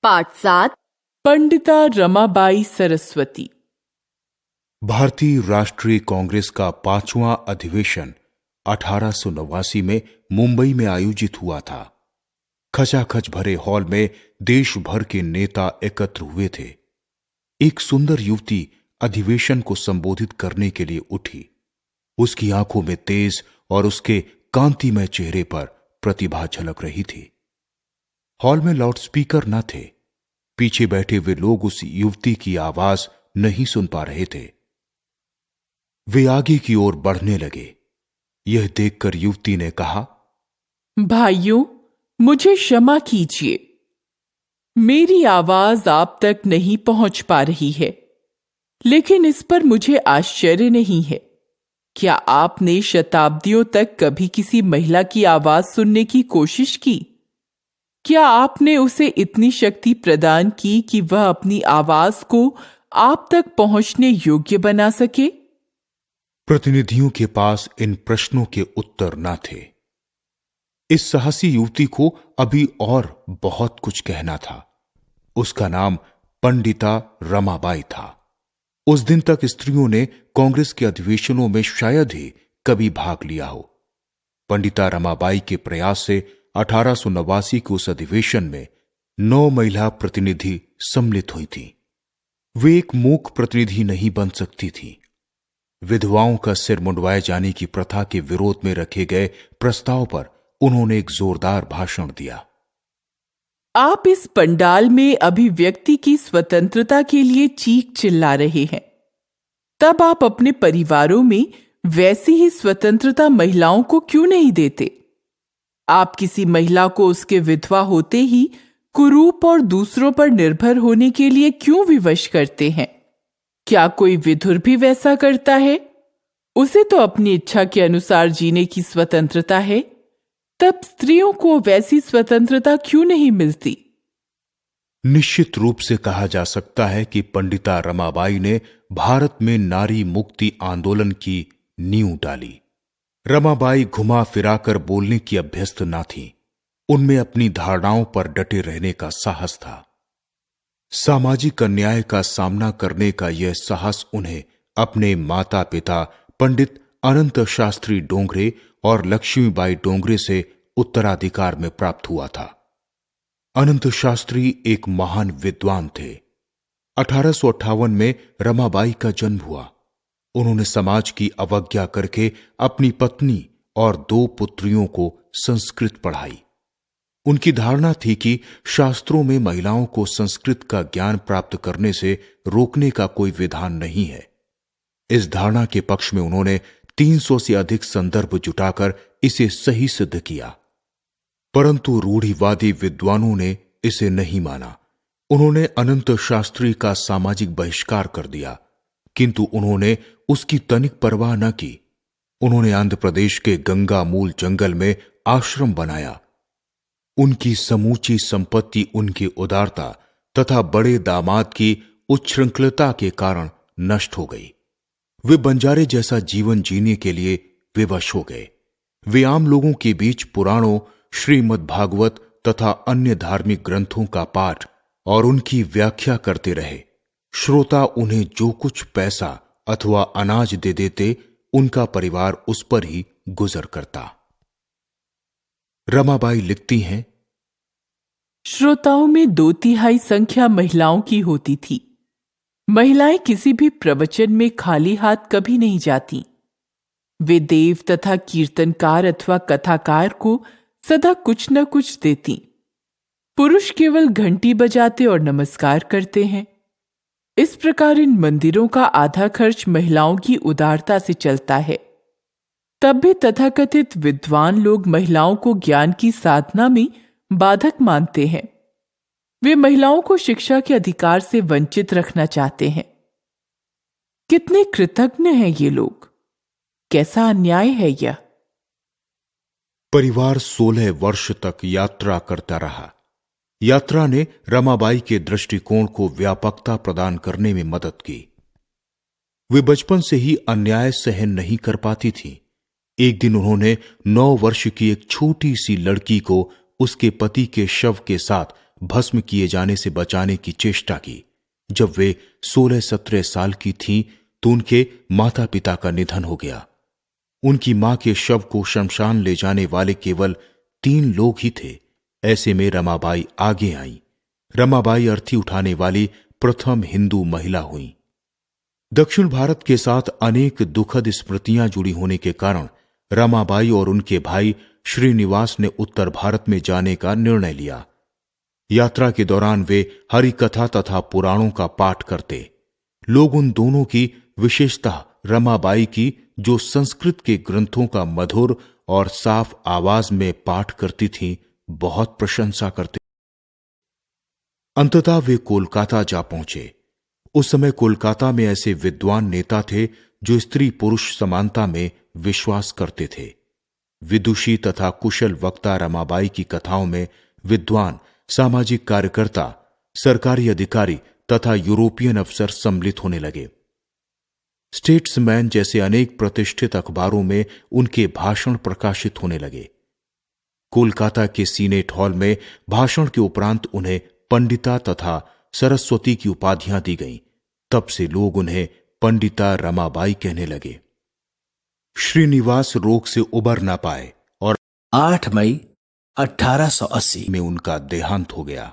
पाठ 7 पंडिता रमाबाई सरस्वती। भारतीय राष्ट्रीय कांग्रेस का 5वां अधिवेशन 1889 में मुंबई में आयोजित हुआ था। खचाखच भरे हॉल में देश भर के नेता एकत्र हुए थे। एक सुंदर युवती अधिवेशन को संबोधित करने के लिए उठी। उसकी आंखों में तेज और उसके कांतिमय चेहरे पर प्रतिभा झलक रही थी। हॉल में लाउडस्पीकर न थे। पीछे बैठे हुए लोग उस युवती की आवाज नहीं सुन पा रहे थे। वे आगे की ओर बढ़ने लगे। यह देखकर युवती ने कहा, भाइयों, मुझे क्षमा कीजिए, मेरी आवाज आप तक नहीं पहुंच पा रही है, लेकिन इस पर मुझे आश्चर्य नहीं है। क्या आपने शताब्दियों तक कभी किसी महिला की आवाज सुनने की कोशिश की? क्या आपने उसे इतनी शक्ति प्रदान की कि वह अपनी आवाज को आप तक पहुंचने योग्य बना सके? प्रतिनिधियों के पास इन प्रश्नों के उत्तर न थे। इस साहसी युवती को अभी और बहुत कुछ कहना था। उसका नाम पंडिता रमाबाई था। उस दिन तक स्त्रियों ने कांग्रेस के अधिवेशनों में शायद ही कभी भाग लिया हो। पंडिता रमाबाई के प्रयास से 1889 के उस अधिवेशन में 9 महिला प्रतिनिधि सम्मिलित हुई थीं। वे एक मूक प्रतिनिधि नहीं बन सकती थीं। विधवाओं का सिर मुंडवाए जाने की प्रथा के विरोध में रखे गए प्रस्ताव पर उन्होंने एक जोरदार भाषण दिया। आप इस पंडाल में अभिव्यक्ति की स्वतंत्रता के लिए चीख चिल्ला रहे हैं, तब आप अपने परिवारों में वैसी ही स्वतंत्रता महिलाओं को क्यों नहीं देते? आप किसी महिला को उसके विधवा होते ही कुरूप और दूसरों पर निर्भर होने के लिए क्यों विवश करते हैं? क्या कोई विधुर भी वैसा करता है? उसे तो अपनी इच्छा के अनुसार जीने की स्वतंत्रता है, तब स्त्रियों को वैसी स्वतंत्रता क्यों नहीं मिलती? निश्चित रूप से कहा जा सकता है कि पंडिता रमाबाई ने भारत में नारी मुक्ति आंदोलन की नींव डाली। रमाबाई घुमा फिराकर बोलने की अभ्यस्त न थी। उनमें अपनी धारणाओं पर डटे रहने का साहस था। सामाजिक अन्याय का सामना करने का यह साहस उन्हें अपने माता पिता पंडित अनंत शास्त्री डोंगरे और लक्ष्मीबाई डोंगरे से उत्तराधिकार में प्राप्त हुआ था। अनंत शास्त्री एक महान विद्वान थे। 1858 में रमाबाई का जन्म हुआ। उन्होंने समाज की अवज्ञा करके अपनी पत्नी और 2 पुत्रियों को संस्कृत पढ़ाई। उनकी धारणा थी कि शास्त्रों में महिलाओं को संस्कृत का ज्ञान प्राप्त करने से रोकने का कोई विधान नहीं है। इस धारणा के पक्ष में उन्होंने 300 से अधिक संदर्भ जुटाकर इसे सही सिद्ध किया, परंतु रूढ़िवादी विद्वानों ने इसे नहीं माना। उन्होंने अनंत शास्त्री का सामाजिक बहिष्कार कर दिया, किंतु उन्होंने उसकी तनिक परवाह न की। उन्होंने आंध्र प्रदेश के गंगा मूल जंगल में आश्रम बनाया। उनकी समूची संपत्ति उनकी उदारता तथा बड़े दामाद की उच्छृंखलता के कारण नष्ट हो गई। वे बंजारे जैसा जीवन जीने के लिए विवश हो गए। वे आम लोगों के बीच पुराणों, श्रीमद् भागवत तथा अन्य धार्मिक ग्रंथों का पाठ और उनकी व्याख्या करते रहे। श्रोता उन्हें जो कुछ पैसा अथवा अनाज दे देते, उनका परिवार उस पर ही गुजर करता। रमाबाई लिखती हैं, श्रोताओं में 2/3 संख्या महिलाओं की होती थी। महिलाएं किसी भी प्रवचन में खाली हाथ कभी नहीं जाती। वे देव तथा कीर्तनकार अथवा कथाकार को सदा कुछ न कुछ देती। पुरुष केवल घंटी बजाते और नमस्कार करते हैं। इस प्रकार इन मंदिरों का आधा खर्च महिलाओं की उदारता से चलता है। तब भी तथाकथित विद्वान लोग महिलाओं को ज्ञान की साधना में बाधक मानते हैं। वे महिलाओं को शिक्षा के अधिकार से वंचित रखना चाहते हैं। कितने कृतज्ञ हैं ये लोग! कैसा अन्याय है यह! परिवार 16 वर्ष तक यात्रा करता रहा। यात्रा ने रमाबाई के दृष्टिकोण को व्यापकता प्रदान करने में मदद की। वे बचपन से ही अन्याय सहन नहीं कर पाती थी। एक दिन उन्होंने 9 वर्ष की एक छोटी सी लड़की को उसके पति के शव के साथ भस्म किए जाने से बचाने की चेष्टा की। जब वे 16-17 साल की थीं तो उनके माता पिता का निधन हो गया। उनकी मां के शव को शमशान ले जाने वाले केवल 3 लोग ही थे। ऐसे में रमाबाई आगे आईं। रमाबाई अर्थी उठाने वाली प्रथम हिंदू महिला हुईं। दक्षिण भारत के साथ अनेक दुखद स्मृतियां जुड़ी होने के कारण रमाबाई और उनके भाई श्रीनिवास ने उत्तर भारत में जाने का निर्णय लिया। यात्रा के दौरान वे हरि कथा तथा पुराणों का पाठ करते। लोग उन दोनों की, विशेषतः रमाबाई की, जो संस्कृत के ग्रंथों का मधुर और साफ आवाज में पाठ करती थीं, बहुत प्रशंसा करते। अंततः वे कोलकाता जा पहुंचे। उस समय कोलकाता में ऐसे विद्वान नेता थे जो स्त्री पुरुष समानता में विश्वास करते थे। विदुषी तथा कुशल वक्ता रमाबाई की कथाओं में विद्वान, सामाजिक कार्यकर्ता, सरकारी अधिकारी तथा यूरोपियन अफसर सम्मिलित होने लगे। स्टेट्समैन जैसे अनेक प्रतिष्ठित अखबारों में उनके भाषण प्रकाशित होने लगे। कोलकाता के सीनेट हॉल में भाषण के उपरांत उन्हें पंडिता तथा सरस्वती की उपाधियां दी गईं। तब से लोग उन्हें पंडिता रमाबाई कहने लगे। श्रीनिवास रोग से उबर ना पाए और 8 मई 1880 में उनका देहांत हो गया।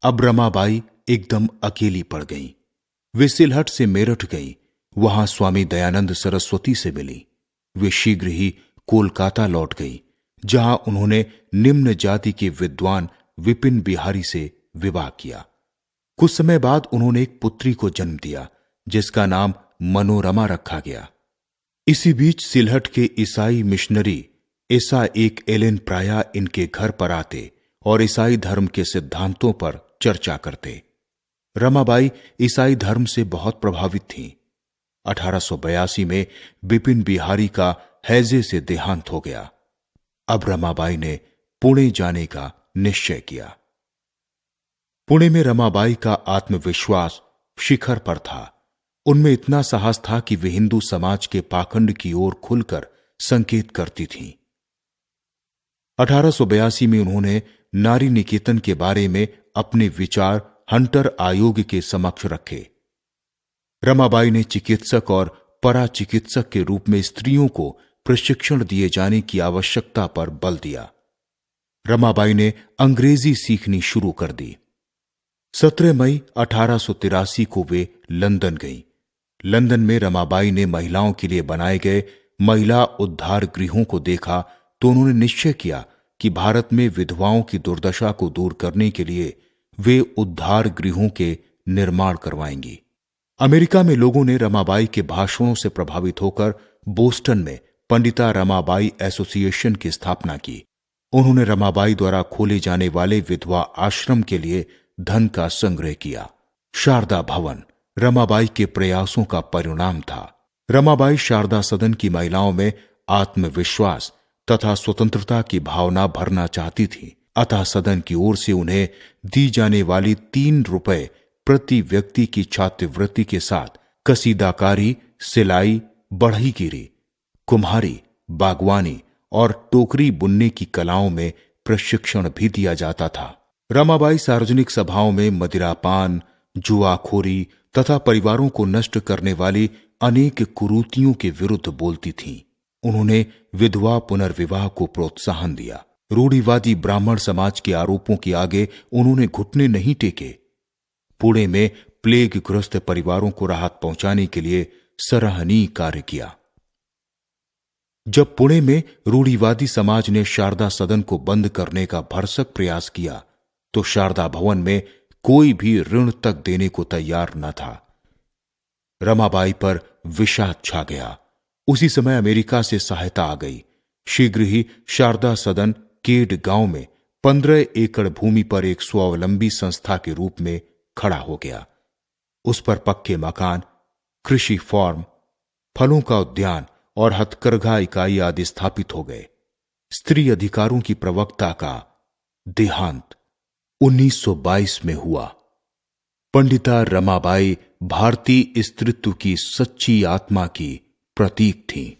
अब रमाबाई एकदम अकेली पड़ गईं। वे सिलहट से मेरठ गईं। वहां स्वामी दयानंद सरस्वती से मिली। वे शीघ्र ही कोलकाता लौट गईं, जहां उन्होंने निम्न जाति के विद्वान विपिन बिहारी से विवाह किया। कुछ समय बाद उन्होंने एक पुत्री को जन्म दिया, जिसका नाम मनोरमा रखा गया। इसी बीच सिलहट के ईसाई मिशनरी ईसा एक एलेन प्राया इनके घर पर आते और ईसाई धर्म के सिद्धांतों पर चर्चा करते। रमाबाई ईसाई धर्म से बहुत प्रभावित थीं। 1882 में विपिन बिहारी का हैजे से देहांत हो गया। अब रमाबाई ने पुणे जाने का निश्चय किया। पुणे में रमाबाई का आत्मविश्वास शिखर पर था। उनमें इतना साहस था कि वे हिंदू समाज के पाखंड की ओर खुलकर संकेत करती थीं। 1882 में उन्होंने नारी निकेतन के बारे में अपने विचार हंटर आयोग के समक्ष रखे। रमाबाई ने चिकित्सक और पराचिकित्सक के रूप में स्त्रियों को प्रशिक्षण दिए जाने की आवश्यकता पर बल दिया। रमाबाई ने अंग्रेजी सीखनी शुरू कर दी। 17 मई 1883 को वे लंदन गईं। लंदन में रमाबाई ने महिलाओं के लिए बनाए गए महिला उद्धार गृहों को देखा तो उन्होंने निश्चय किया कि भारत में विधवाओं की दुर्दशा को दूर करने के लिए वे उद्धार गृहों के निर्माण करवाएंगी। अमेरिका में लोगों ने रमाबाई के भाषणों से प्रभावित होकर बोस्टन में पंडिता रमाबाई एसोसिएशन की स्थापना की। उन्होंने रमाबाई द्वारा खोले जाने वाले विधवा आश्रम के लिए धन का संग्रह किया। शारदा भवन रमाबाई के प्रयासों का परिणाम था। रमाबाई शारदा सदन की महिलाओं में आत्मविश्वास तथा स्वतंत्रता की भावना भरना चाहती थी। अतः सदन की ओर से उन्हें दी जाने वाली 3 रुपए प्रति व्यक्ति की छात्रवृत्ति के साथ कसीदाकारी, सिलाई, बढ़ईगिरी, कुम्हारी, बागवानी और टोकरी बुनने की कलाओं में प्रशिक्षण भी दिया जाता था। रमाबाई सार्वजनिक सभाओं में मदिरापान, जुआखोरी तथा परिवारों को नष्ट करने वाली अनेक कुरीतियों के विरुद्ध बोलती थीं। उन्होंने विधवा पुनर्विवाह को प्रोत्साहन दिया। रूढ़िवादी ब्राह्मण समाज के आरोपों के आगे उन्होंने घुटने नहीं टेके। पुणे में प्लेग ग्रस्त परिवारों को राहत पहुंचाने के लिए सराहनीय कार्य किया। जब पुणे में रूढ़िवादी समाज ने शारदा सदन को बंद करने का भरसक प्रयास किया तो शारदा भवन में कोई भी ऋण तक देने को तैयार न था। रमाबाई पर विषाद छा गया। उसी समय अमेरिका से सहायता आ गई। शीघ्र ही शारदा सदन केड गांव में 15 एकड़ भूमि पर एक स्वावलंबी संस्था के रूप में खड़ा हो गया। उस पर पक्के मकान, कृषि फार्म, फलों का उद्यान और हथकरघा इकाई आदि स्थापित हो गए। स्त्री अधिकारों की प्रवक्ता का देहांत 1922 में हुआ। पंडिता रमाबाई भारतीय स्त्रीत्व की सच्ची आत्मा की प्रतीक थीं।